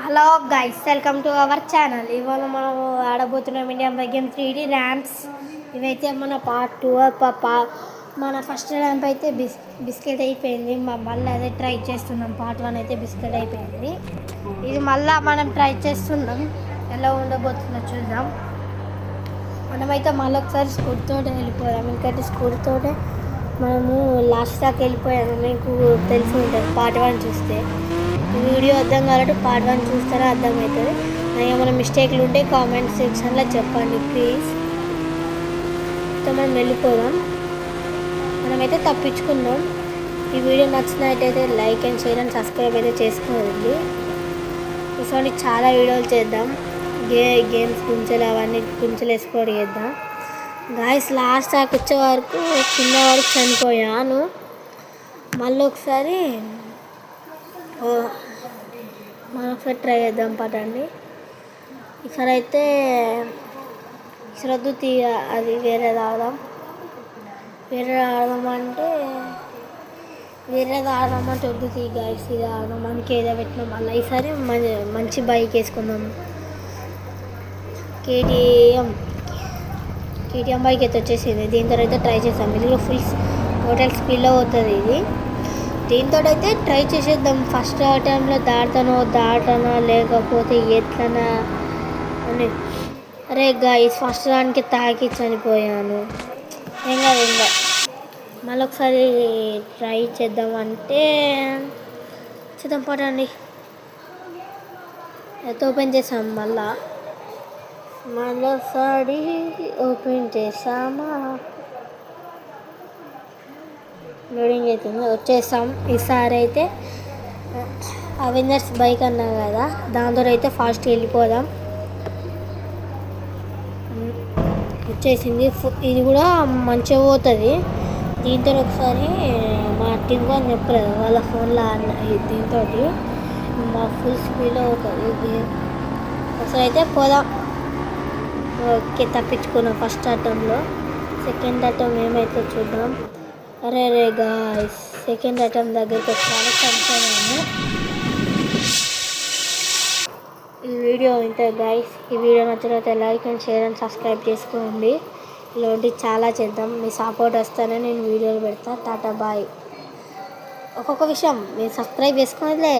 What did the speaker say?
Hello guys, welcome to our channel. ఇవాళ మనం ఆడబోతున్నాం India game 3D ramps. ఇవైతే మన పార్ట్ 2. మన ఫస్ట్ ర్యాంప్ అయితే బిస్కెట్ అయిపోయింది. మళ్ళీ అదే ట్రై చేస్తున్నాం. పార్ట్ 1 అయితే బిస్కెట్ అయిపోయింది. ఇది మళ్ళీ మనం ట్రై చేస్తున్నాం. ఎలా ఉండబోతుందో చూద్దాం. మనమైతే మళ్ళీ ఒకసారి స్కూటీతోటే వెళ్ళిపోయాం. ఎందుకంటే స్కూటీతోటే మనము లాస్ట్ దాకా వెళ్ళిపోయాము. మీకు తెలిసి ఉంటుంది పార్ట్ 1 చూస్తే. వీడియో అర్థం కావాలంటే పార్ట్ 1 చూస్తేనే అర్థమవుతుంది. ఏమైనా మిస్టేక్లు ఉంటే కామెంట్ సెక్షన్లో చెప్పండి ప్లీజ్. మనం వెళ్ళిపోదాం. మనమైతే తప్పించుకుందాం. ఈ వీడియో నచ్చినట్టయితే like and share and subscribe అయితే చేసుకోండి. ఇటువంటి చాలా వీడియోలు చేద్దాం. గేమ్స్ గుంచెలు అవన్నీ గుంచెలు వేసుకోవడం చేద్దాం. గాయస్ లాస్ట్ దాకా వచ్చే వరకు కింద వరకు చనిపోయాను. మళ్ళీ ఒకసారి మనం ఒకసారి ట్రై చేద్దాం పట్టండి. ఇక్కడ అయితే శ్రద్ధ అది వేరేది ఆడదాం. వేరేది ఆడదామంటే వద్దు గాయస్, ఇది ఆడదాం. మనకి ఏదో పెట్టినాం. మళ్ళీ ఈసారి మంచి బైక్ వేసుకుందాం. కేటీఎం బైక్ అయితే వచ్చేసింది. దీంతో అయితే ట్రై చేస్తాం. ఇది ఫుల్ టోటల్ స్పీడ్లో అవుతుంది. ఇది దీంతో అయితే ట్రై చేసేద్దాం. ఫస్ట్ టైంలో దాటనా లేకపోతే ఎట్లనా అని. అరే గాయస్, ఫస్ట్ దానికి తాకి చనిపోయాను. ఏం మళ్ళీ ఒకసారి ట్రై చేద్దామంటే చేద్దాం పడండి. అయితే ఓపెన్ చేసాం. మళ్ళీసారి ఓపెన్ చేసామా, లోడింగ్ అవుతుంది. వచ్చేసాం. ఈసారి అయితే అవెంజర్స్ బైక్ అన్నా కదా, దాంతో అయితే ఫాస్ట్ వెళ్ళిపోదాం. వచ్చేసింది. ఇది కూడా మంచిగా పోతుంది. దీంతో ఒకసారి మా టీంగా అని చెప్పలేదు వాళ్ళ ఫోన్లో దీంతో మా ఫుల్ స్పీడ్లో అవుతుంది. ఒకసారి అయితే పోదాం. ఓకే, తప్పించుకున్నాం ఫస్ట్ అటెంప్ట్లో. సెకండ్ అటెంప్ట్ ఏమైతే చూద్దాం. అరే గాయ్స్, సెకండ్ అటెంప్ట్ దగ్గరికి వచ్చాను, చనిపోయాను. ఈ వీడియో ఇంతే గాయ్స్. ఈ వీడియో నచ్చినట్లయితే like and share and subscribe చేసుకోండి. ఇలాంటివి చాలా చేద్దాం. మీ సపోర్ట్ వస్తేనే నేను వీడియోలు పెడతా. టాటా బాయ్. ఒక్కొక్క విషయం మీరు సబ్స్క్రైబ్ చేసుకోలేదే.